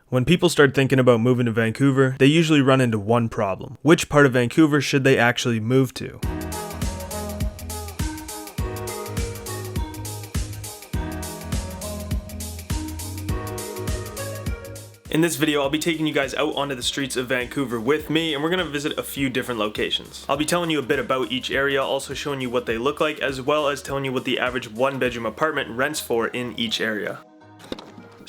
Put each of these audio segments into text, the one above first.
When people start thinking about moving to Vancouver, they usually run into one problem. Which part of Vancouver should they actually move to? In this video, I'll be taking you guys out onto the streets of Vancouver with me, and we're going to visit a few different locations. I'll be telling you a bit about each area, also showing you what they look like, as well as telling you what the average one-bedroom apartment rents for in each area.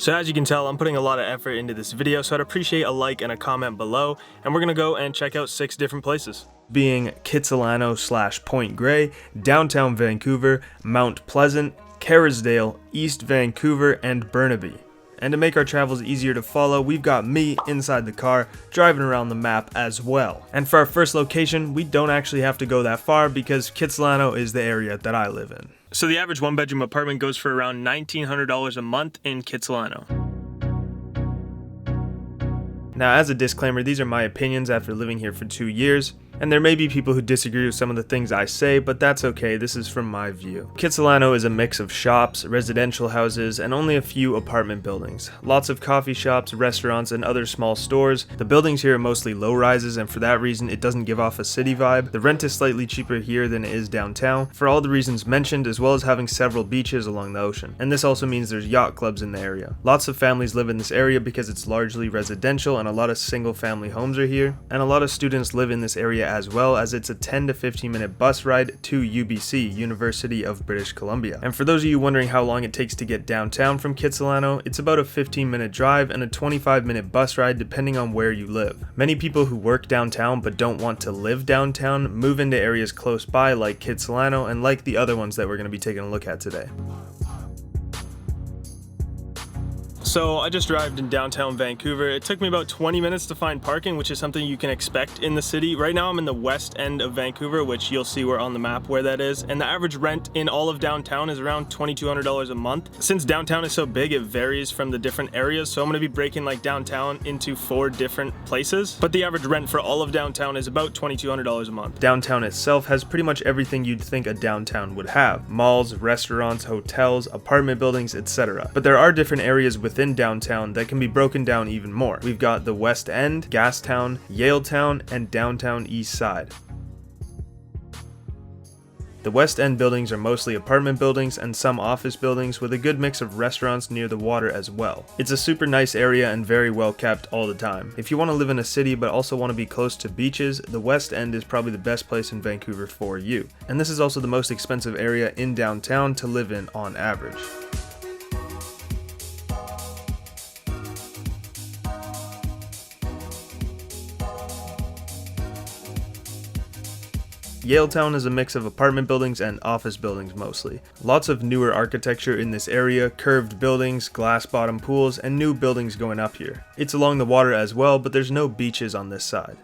So as you can tell, I'm putting a lot of effort into this video, so I'd appreciate a like and a comment below, and we're gonna go and check out 6 different places. Being Kitsilano / Point Grey, downtown Vancouver, Mount Pleasant, Kerrisdale, East Vancouver, and Burnaby. And to make our travels easier to follow, we've got me inside the car, driving around the map as well. And for our first location, we don't actually have to go that far because Kitsilano is the area that I live in. So the average one-bedroom apartment goes for around $1,900 a month in Kitsilano. Now, as a disclaimer, these are my opinions after living here for 2 years, and there may be people who disagree with some of the things I say, but that's okay, this is from my view. Kitsilano is a mix of shops, residential houses, and only a few apartment buildings. Lots of coffee shops, restaurants, and other small stores. The buildings here are mostly low-rises, and for that reason, it doesn't give off a city vibe. The rent is slightly cheaper here than it is downtown, for all the reasons mentioned, as well as having several beaches along the ocean. And this also means there's yacht clubs in the area. Lots of families live in this area because it's largely residential, and a lot of single-family homes are here, and a lot of students live in this area as well, as it's a 10 to 15 minute bus ride to UBC, University of British Columbia. And for those of you wondering how long it takes to get downtown from Kitsilano, it's about a 15-minute drive and a 25-minute bus ride depending on where you live. Many people who work downtown but don't want to live downtown move into areas close by like Kitsilano and like the other ones that we're going to be taking a look at today. So I just arrived in downtown Vancouver. It took me about 20 minutes to find parking, which is something you can expect in the city. Right now I'm in the west end of Vancouver, which you'll see on the map where that is. And the average rent in all of downtown is around $2,200 a month. Since downtown is so big, it varies from the different areas. So I'm gonna be breaking like downtown into 4 different places. But the average rent for all of downtown is about $2,200 a month. Downtown itself has pretty much everything you'd think a downtown would have. Malls, restaurants, hotels, apartment buildings, etc. But there are different areas within downtown that can be broken down even more. We've got the West End, GasTown, Yaletown, and downtown Eastside. The West End buildings are mostly apartment buildings and some office buildings with a good mix of restaurants near the water as well. It's a super nice area and very well kept all the time. If you want to live in a city but also want to be close to beaches, the West End is probably the best place in Vancouver for you. And this is also the most expensive area in downtown to live in on average. Yaletown is a mix of apartment buildings and office buildings mostly. Lots of newer architecture in this area, curved buildings, glass bottom pools, and new buildings going up here. It's along the water as well, but there's no beaches on this side.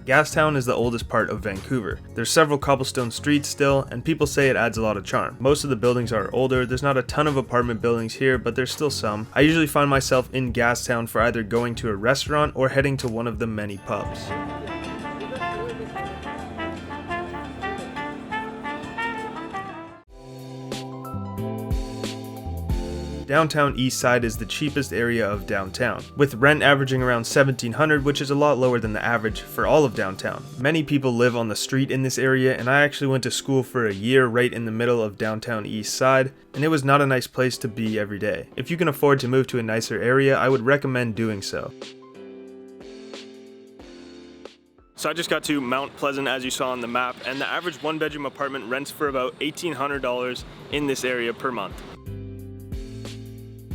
GasTown is the oldest part of Vancouver. There's several cobblestone streets still, and people say it adds a lot of charm. Most of the buildings are older, there's not a ton of apartment buildings here, but there's still some. I usually find myself in GasTown for either going to a restaurant or heading to one of the many pubs. Downtown Eastside is the cheapest area of downtown, with rent averaging around $1,700, which is a lot lower than the average for all of downtown. Many people live on the street in this area, and I actually went to school for a year right in the middle of downtown Eastside, and it was not a nice place to be every day. If you can afford to move to a nicer area, I would recommend doing so. So I just got to Mount Pleasant as you saw on the map, and the average one-bedroom apartment rents for about $1,800 in this area per month.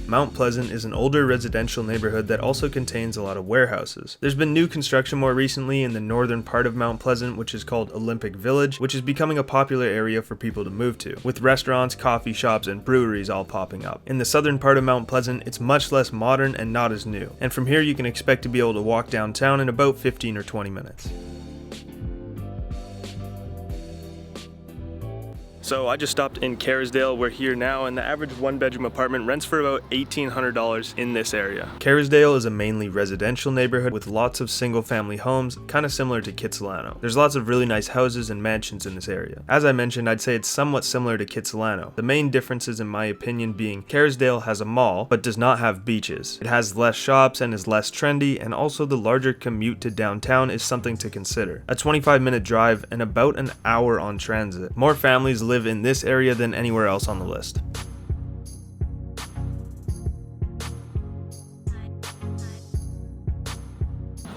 Mount Pleasant is an older residential neighborhood that also contains a lot of warehouses. There's been new construction more recently in the northern part of Mount Pleasant, which is called Olympic Village, which is becoming a popular area for people to move to, with restaurants, coffee shops, and breweries all popping up. In the southern part of Mount Pleasant, it's much less modern and not as new, and from here you can expect to be able to walk downtown in about 15 or 20 minutes. So I just stopped in Kerrisdale. We're here now, and the average one-bedroom apartment rents for about $1,800 in this area. Kerrisdale is a mainly residential neighborhood with lots of single-family homes, kind of similar to Kitsilano. There's lots of really nice houses and mansions in this area. As I mentioned, I'd say it's somewhat similar to Kitsilano. The main differences, in my opinion, being Kerrisdale has a mall, but does not have beaches. It has less shops and is less trendy, and also the larger commute to downtown is something to consider. A 25-minute drive and about an hour on transit. More families live in this area than anywhere else on the list.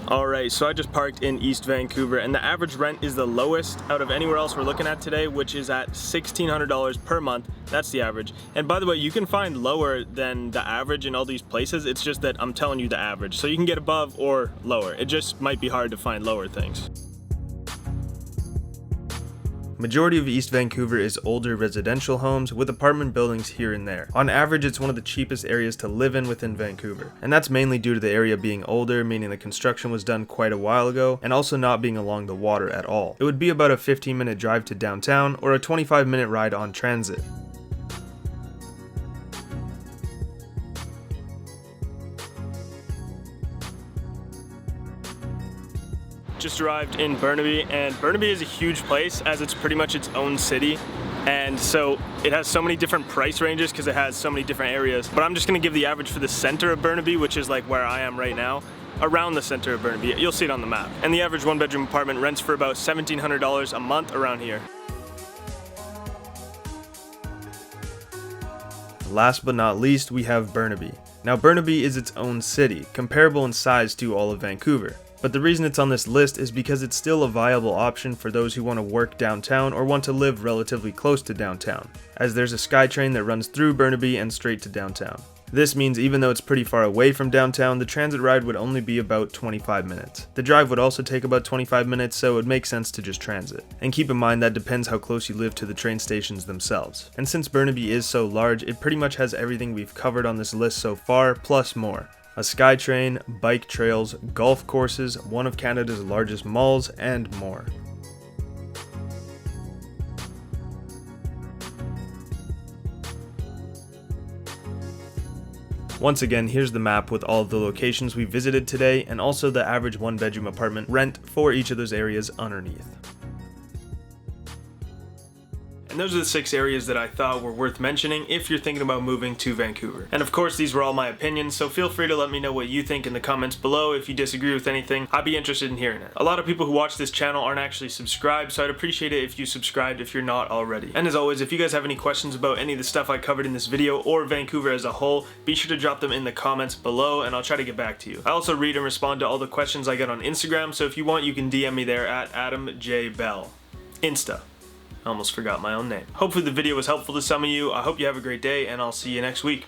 Alright, so I just parked in East Vancouver, and the average rent is the lowest out of anywhere else we're looking at today, which is at $1,600 per month. That's the average. And by the way, you can find lower than the average in all these places. It's just that I'm telling you the average. So you can get above or lower. It just might be hard to find lower things. Majority of East Vancouver is older residential homes with apartment buildings here and there. On average, it's one of the cheapest areas to live in within Vancouver. And that's mainly due to the area being older, meaning the construction was done quite a while ago, and also not being along the water at all. It would be about a 15-minute drive to downtown or a 25-minute ride on transit. Just arrived in Burnaby, and Burnaby is a huge place as it's pretty much its own city, and so it has so many different price ranges because it has so many different areas. But I'm just going to give the average for the center of Burnaby, which is like where I am right now, around the center of Burnaby. You'll see it on the map. And the average one-bedroom apartment rents for about $1,700 a month around here. Last but not least, we have Burnaby. Now Burnaby is its own city, comparable in size to all of Vancouver. But the reason it's on this list is because it's still a viable option for those who want to work downtown or want to live relatively close to downtown, as there's a SkyTrain that runs through Burnaby and straight to downtown. This means even though it's pretty far away from downtown, the transit ride would only be about 25 minutes. The drive would also take about 25 minutes, so it would make sense to just transit. And keep in mind that depends how close you live to the train stations themselves. And since Burnaby is so large, it pretty much has everything we've covered on this list so far, plus more. A SkyTrain, bike trails, golf courses, one of Canada's largest malls, and more. Once again, here's the map with all of the locations we visited today, and also the average one-bedroom apartment rent for each of those areas underneath. And those are the 6 areas that I thought were worth mentioning if you're thinking about moving to Vancouver. And of course, these were all my opinions, so feel free to let me know what you think in the comments below. If you disagree with anything, I'd be interested in hearing it. A lot of people who watch this channel aren't actually subscribed, so I'd appreciate it if you subscribed if you're not already. And as always, if you guys have any questions about any of the stuff I covered in this video or Vancouver as a whole, be sure to drop them in the comments below and I'll try to get back to you. I also read and respond to all the questions I get on Instagram, so if you want, you can DM me there at adamjbell. Insta. I almost forgot my own name. Hopefully the video was helpful to some of you. I hope you have a great day, and I'll see you next week.